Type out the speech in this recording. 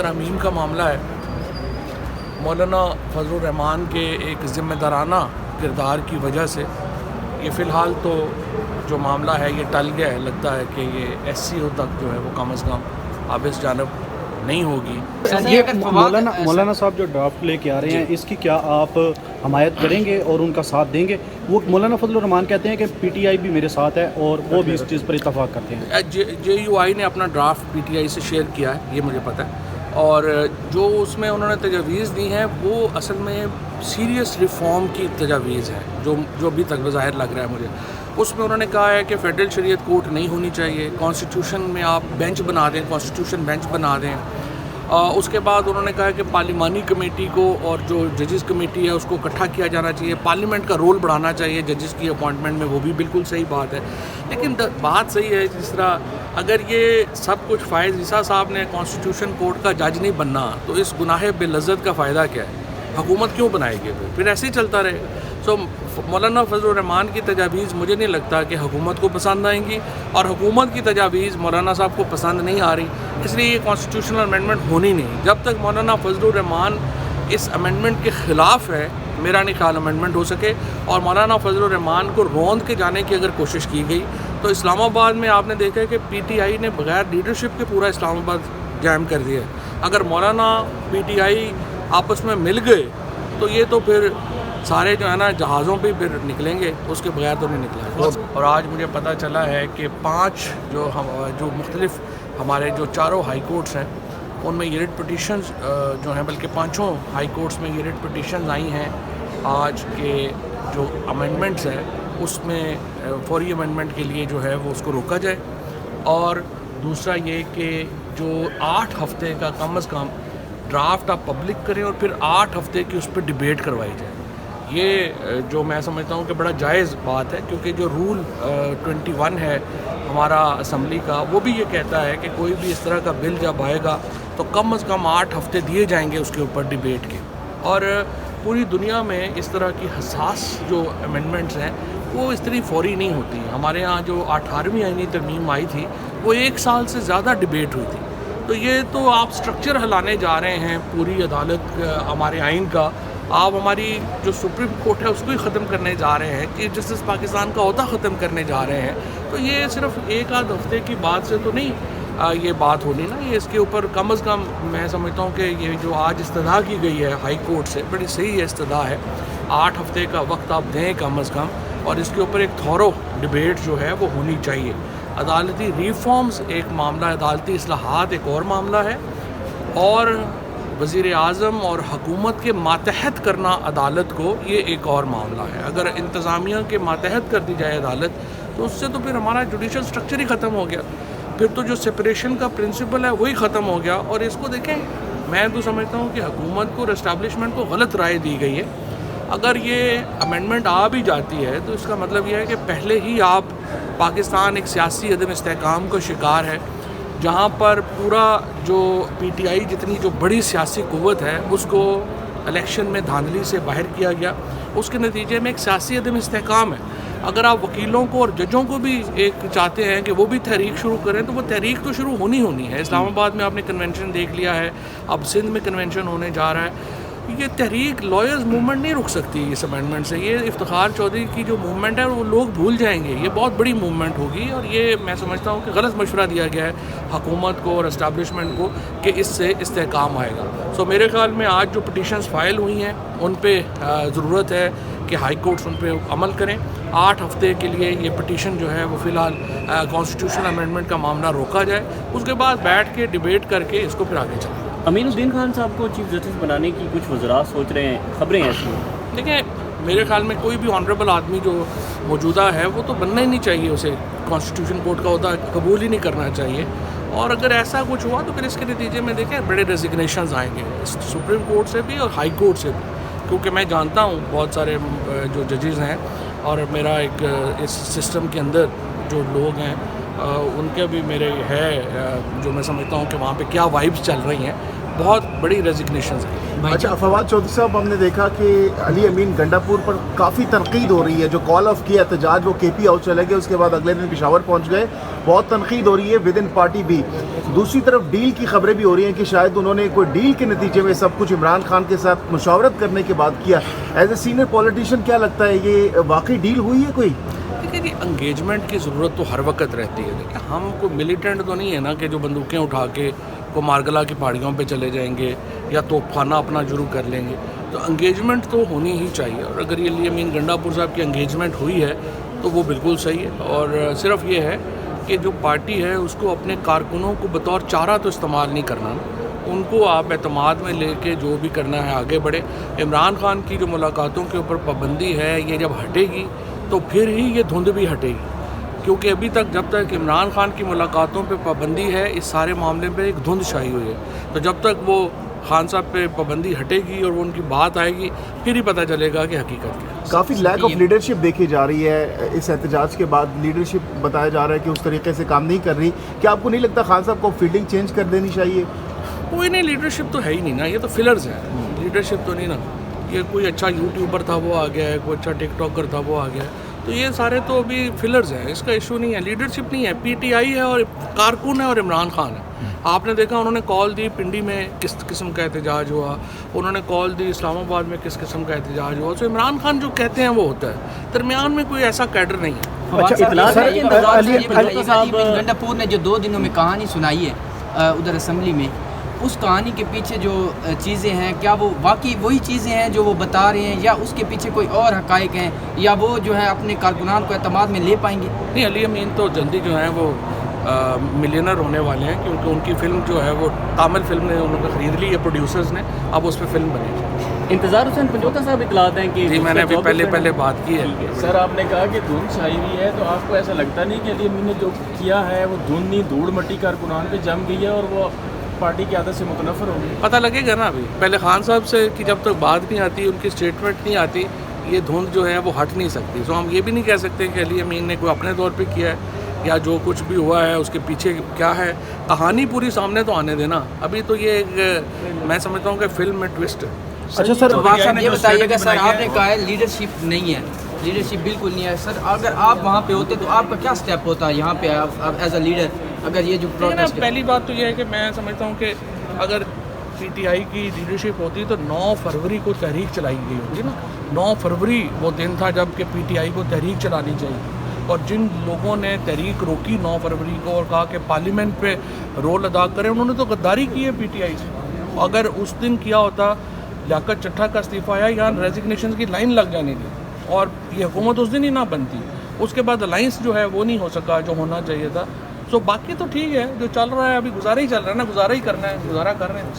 ترامیم کا معاملہ ہے، مولانا فضل الرحمان کے ایک ذمہ دارانہ کردار کی وجہ سے یہ فی الحال تو جو معاملہ ہے یہ ٹل گیا ہے. لگتا ہے کہ یہ ایس سی او تک جو ہے وہ کم از کم اب اس جانب نہیں ہوگی. یہ مولانا صاحب جو ڈرافٹ لے کے آ رہے ہیں اس کی کیا آپ حمایت کریں گے اور ان کا ساتھ دیں گے؟ وہ مولانا فضل الرحمان کہتے ہیں کہ پی ٹی آئی بھی میرے ساتھ ہے اور وہ بھی اس چیز پر اتفاق کرتے ہیں. جے یو آئی نے اپنا ڈرافٹ پی ٹی آئی سے شیئر کیا ہے، یہ مجھے پتہ ہے، اور جو اس میں انہوں نے تجاویز دی ہیں وہ اصل میں سیریس ریفارم کی تجاویز ہیں، جو ابھی تک بظاہر لگ رہا ہے مجھے. اس میں انہوں نے کہا ہے کہ فیڈرل شریعت کورٹ نہیں ہونی چاہیے، کانسٹیٹیوشن میں آپ بینچ بنا دیں، کانسٹیٹیوشن بینچ بنا دیں. اس کے بعد انہوں نے کہا کہ پارلیمانی کمیٹی کو اور جو ججز کمیٹی ہے اس کو اکٹھا کیا جانا چاہیے، پارلیمنٹ کا رول بڑھانا چاہیے ججز کی اپوائنٹمنٹ میں. وہ بھی بالکل صحیح بات ہے، لیکن بات صحیح ہے جس طرح اگر یہ سب کچھ فائز عیسیٰ صاحب نے کانسٹیٹیوشن کورٹ کا جج نہیں بننا تو اس گناہ بے لذت کا فائدہ کیا ہے؟ حکومت کیوں بنائے گی؟ پھر ایسے ہی چلتا رہے. سو مولانا فضل الرحمان کی تجاویز مجھے نہیں لگتا کہ حکومت کو پسند آئیں گی، اور حکومت کی تجاویز مولانا صاحب کو پسند نہیں آ رہی، اس لیے یہ کانسٹیٹیوشنل امینڈمنٹ ہونی نہیں. جب تک مولانا فضل الرحمان اس امینڈمنٹ کے خلاف ہے میرا نہیں خیال امینڈمنٹ ہو سکے. اور مولانا فضل الرحمان کو روند کے جانے کی اگر کوشش کی گئی تو اسلام آباد میں آپ نے دیکھا ہے کہ پی ٹی آئی نے بغیر لیڈرشپ کے پورا اسلام آباد جام کر دیا ہے. اگر مولانا پی ٹی آئی آپس میں مل گئے تو یہ تو پھر سارے جو ہے نا جہازوں پہ پھر نکلیں گے، اس کے بغیر تو نہیں نکلا. اور آج مجھے پتہ چلا ہے کہ 5 جو مختلف ہمارے جو چاروں ہائی کورٹس ہیں ان میں یہ ریٹ پٹیشنز جو ہیں، بلکہ 5 ہائی کورٹس میں یہ ریٹ پٹیشنز آئی ہیں آج کے جو امینڈمنٹس ہیں اس میں فوری امینڈمنٹ کے لیے جو ہے وہ اس کو روکا جائے. اور دوسرا یہ کہ جو 8 ہفتے کا کم از کم ڈرافٹ آپ پبلک کریں اور پھر 8 ہفتے کی اس پہ ڈیبیٹ کروائی جائے. یہ جو میں سمجھتا ہوں کہ بڑا جائز بات ہے، کیونکہ جو رول 21 ہے ہمارا اسمبلی کا وہ بھی یہ کہتا ہے کہ کوئی بھی اس طرح کا بل جب آئے گا تو کم از کم 8 ہفتے دیے جائیں گے اس کے اوپر ڈیبیٹ کے. اور پوری دنیا میں اس طرح کی حساس جو امینڈمنٹس ہیں وہ اس طرح فوری نہیں ہوتی. ہمارے ہاں جو 18ویں آئینی ترمیم آئی تھی وہ 1 سال سے زیادہ ڈیبیٹ ہوئی تھی. تو یہ تو آپ سٹرکچر ہلانے جا رہے ہیں پوری عدالت ہمارے آئین کا. آپ ہماری جو سپریم کورٹ ہے اس کو ہی ختم کرنے جا رہے ہیں، چیف جسٹس پاکستان کا عہدہ ختم کرنے جا رہے ہیں. تو یہ صرف 1 آدھ ہفتے کی بات سے تو نہیں یہ بات ہونی نا. یہ اس کے اوپر کم از کم میں سمجھتا ہوں کہ یہ جو آج استدعا کی گئی ہے ہائی کورٹ سے بڑی صحیح استدعا ہے. 8 ہفتے کا وقت آپ دیں کم از کم، اور اس کے اوپر ایک تھورو ڈیبیٹ جو ہے وہ ہونی چاہیے. عدالتی ریفارمز ایک معاملہ ہے، عدالتی اصلاحات ایک اور معاملہ ہے، اور وزیر اعظم اور حکومت کے ماتحت کرنا عدالت کو یہ ایک اور معاملہ ہے. اگر انتظامیہ کے ماتحت کر دی جائے عدالت تو اس سے تو پھر ہمارا جوڈیشل سٹرکچر ہی ختم ہو گیا. پھر تو جو سپریشن کا پرنسپل ہے وہی ختم ہو گیا. اور اس کو دیکھیں، میں تو سمجھتا ہوں کہ حکومت کو اور اسٹیبلشمنٹ کو غلط رائے دی گئی ہے. اگر یہ امینڈمنٹ آ بھی جاتی ہے تو اس کا مطلب یہ ہے کہ پہلے ہی آپ پاکستان ایک سیاسی عدم استحکام کا شکار ہے، جہاں پر پورا جو پی ٹی آئی جتنی جو بڑی سیاسی قوت ہے اس کو الیکشن میں دھاندلی سے باہر کیا گیا. اس کے نتیجے میں ایک سیاسی عدم استحکام ہے. اگر آپ وکیلوں کو اور ججوں کو بھی ایک چاہتے ہیں کہ وہ بھی تحریک شروع کریں تو وہ تحریک تو شروع ہونی ہے. اسلام آباد میں آپ نے کنونشن دیکھ لیا ہے، اب سندھ میں کنونشن ہونے جا رہا ہے. یہ تحریک لائرز موومنٹ نہیں رک سکتی اس امینڈمنٹ سے. یہ افتخار چودھری کی جو موومنٹ ہے وہ لوگ بھول جائیں گے. یہ بہت بڑی موومنٹ ہوگی، اور یہ میں سمجھتا ہوں کہ غلط مشورہ دیا گیا ہے حکومت کو اور اسٹیبلشمنٹ کو کہ اس سے استحکام آئے گا. سو میرے خیال میں آج جو پٹیشنز فائل ہوئی ہیں ان پہ ضرورت ہے کہ ہائی کورٹس ان پہ عمل کریں. 8 ہفتے کے لیے یہ پٹیشن جو ہے وہ فی الحال کانسٹیٹیوشنل امینڈمنٹ کا معاملہ روکا جائے. اس کے بعد بیٹھ کے ڈیبیٹ کر کے اس کو پھر آگے چلیں. امین الدین خان صاحب کو چیف جسٹس بنانے کی کچھ وزراء سوچ رہے ہیں، خبریں ایسی ہیں. دیکھیں، میرے خیال میں کوئی بھی آنریبل آدمی جو موجودہ ہے وہ تو بننا ہی نہیں چاہیے، اسے کانسٹیٹیوشن کورٹ کا عہدہ قبول ہی نہیں کرنا چاہیے. اور اگر ایسا کچھ ہوا تو پھر اس کے نتیجے میں دیکھیں بڑے ریزگنیشنز آئیں گے سپریم کورٹ سے بھی اور ہائی کورٹ سے بھی. کیونکہ میں جانتا ہوں بہت سارے جو ججز ہیں اور میرا ایک اس سسٹم کے اندر جو لوگ ہیں ان کے بھی میرے ہے جو میں سمجھتا ہوں کہ وہاں پہ کیا وائبس چل رہی ہیں. بہت بڑی ریزگنیشنز ہیں. اچھا فواد چودھری صاحب، ہم نے دیکھا کہ علی امین گنڈاپور پر کافی تنقید ہو رہی ہے. جو کال آف کیا احتجاج وہ کے پی ہاؤس چلے گئے، اس کے بعد اگلے دن پشاور پہنچ گئے. بہت تنقید ہو رہی ہے ود ان پارٹی بھی. دوسری طرف ڈیل کی خبریں بھی ہو رہی ہیں کہ شاید انہوں نے کوئی ڈیل کے نتیجے میں سب کچھ عمران خان کے ساتھ مشاورت کرنے کے بعد کیا. ایز اے سینئر پولیٹیشین کیا لگتا ہے یہ واقعی ڈیل ہوئی ہے کوئی؟ دیکھیں جی، انگیجمنٹ کی ضرورت تو ہر وقت رہتی ہے. دیکھیں ہم کوئی ملیٹنٹ تو نہیں ہے نا کہ جو بندوقیں اٹھا کے کو مارگلا کی پہاڑیوں پہ چلے جائیں گے یا توپ خانہ اپنا شروع کر لیں گے. تو انگیجمنٹ تو ہونی ہی چاہیے، اور اگر یہ علی امین گنڈاپور صاحب کی انگیجمنٹ ہوئی ہے تو وہ بالکل صحیح ہے. اور صرف یہ ہے کہ جو پارٹی ہے اس کو اپنے کارکنوں کو بطور چارہ تو استعمال نہیں کرنا نا. ان کو آپ اعتماد میں لے کے جو بھی کرنا ہے آگے بڑھے. عمران خان کی جو ملاقاتوں کے اوپر پابندی ہے یہ جب ہٹے گی تو پھر ہی یہ دھند بھی ہٹے گی، کیونکہ ابھی تک جب تک عمران خان کی ملاقاتوں پہ پابندی ہے اس سارے معاملے پہ ایک دھند چھائی ہوئی ہے. تو جب تک وہ خان صاحب پہ پابندی ہٹے گی اور وہ ان کی بات آئے گی پھر ہی پتہ چلے گا کہ حقیقت کیا ہے. کافی لیک آف لیڈرشپ دیکھی جا رہی ہے اس احتجاج کے بعد. لیڈرشپ بتایا جا رہا ہے کہ اس طریقے سے کام نہیں کر رہی. کیا آپ کو نہیں لگتا خان صاحب کو فیلڈنگ چینج کر دینی چاہیے؟ کوئی نہیں، لیڈرشپ تو ہے ہی نہیں نا، یہ تو فلرز ہیں. لیڈرشپ تو نہیں نا. یہ کوئی اچھا یوٹیوبر تھا وہ آ گیا ہے، کوئی اچھا ٹک ٹاکر تھا وہ آ گیا ہے. تو یہ سارے تو ابھی فلرز ہیں، اس کا ایشو نہیں ہے. لیڈرشپ نہیں ہے، پی ٹی آئی ہے اور کارکن ہے اور عمران خان ہے. آپ نے دیکھا انہوں نے کال دی پنڈی میں کس قسم کا احتجاج ہوا، انہوں نے کال دی اسلام آباد میں کس قسم کا احتجاج ہوا. تو عمران خان جو کہتے ہیں وہ ہوتا ہے، درمیان میں کوئی ایسا کیڈر نہیں ہے. گنڈاپور نے جو 2 دنوں میں کہانی سنائی ہے ادھر اسمبلی میں، اس کہانی کے پیچھے جو چیزیں ہیں کیا وہ واقعی وہی چیزیں ہیں جو وہ بتا رہے ہیں، یا اس کے پیچھے کوئی اور حقائق ہیں، یا وہ جو ہے اپنے کارکنان کو اعتماد میں لے پائیں گے؟ نہیں، علی امین تو جلدی جو ہیں وہ ملینر ہونے والے ہیں، کیونکہ ان کی فلم جو ہے وہ تامل فلم نے انہوں نے خرید لی ہے پروڈیوسرز نے، اب اس پہ فلم بنے گی. انتظار حسین پنجوتا صاحب اطلاعات ہیں کہ جی میں نے ابھی پہلے بات کی ہے. سر آپ نے کہا کہ دھند چھائی ہوئی ہے، تو آپ کو ایسا لگتا نہیں کہ علی امین نے جو کیا ہے وہ دھند نہیں دھوڑ مٹی کارکنان پہ جم گئی ہے اور وہ پارٹی کی عادت سے متنفر ہو گئی؟ پتہ لگے گا نا. ابھی پہلے خان صاحب سے کہ جب تک بات نہیں آتی، ان کی اسٹیٹمنٹ نہیں آتی، یہ دھند جو ہے وہ ہٹ نہیں سکتی. تو ہم یہ بھی نہیں کہہ سکتے کہ علی امین نے کوئی اپنے طور پہ کیا ہے یا جو کچھ بھی ہوا ہے اس کے پیچھے کیا ہے. کہانی پوری سامنے تو آنے دینا. ابھی تو یہ ایک میں سمجھتا ہوں کہ فلم میں ٹوسٹ ہے. اچھا سر، یہ بتائیے گا سر، آپ نے کہا ہے لیڈرشپ نہیں ہے، لیڈرشپ بالکل نہیں ہے. سر اگر آپ وہاں پہ ہوتے تو آپ کا کیا سٹیپ ہوتا ہے یہاں پہ ایز اے لیڈر؟ اگر یہ جو پروٹیسٹ، پہلی بات تو یہ ہے کہ میں سمجھتا ہوں کہ اگر پی ٹی آئی کی لیڈرشپ ہوتی تو 9 فروری کو تحریک چلائی گئی ہوتی نا. 9 فروری وہ دن تھا جب کہ پی ٹی آئی کو تحریک چلانی چاہیے. اور جن لوگوں نے تحریک روکی 9 فروری کو اور کہا کہ پارلیمنٹ پہ رول ادا کریں، انہوں نے تو غداری کی ہے پی ٹی آئی سے. اگر اس دن کیا ہوتا، لیاقت چٹھا کا استعفیٰ آیا، یہاں ریزگنیشن کی لائن لگ جانی تھی اور یہ حکومت اس دن ہی نہ بنتی. اس کے بعد الائنس جو ہے وہ نہیں ہو سکا جو ہونا چاہیے تھا. سو باقی تو ٹھیک ہے، جو چل رہا ہے ابھی گزارا ہی چل رہا ہے نا، گزارا ہی کرنا ہے، گزارا کر رہے ہیں.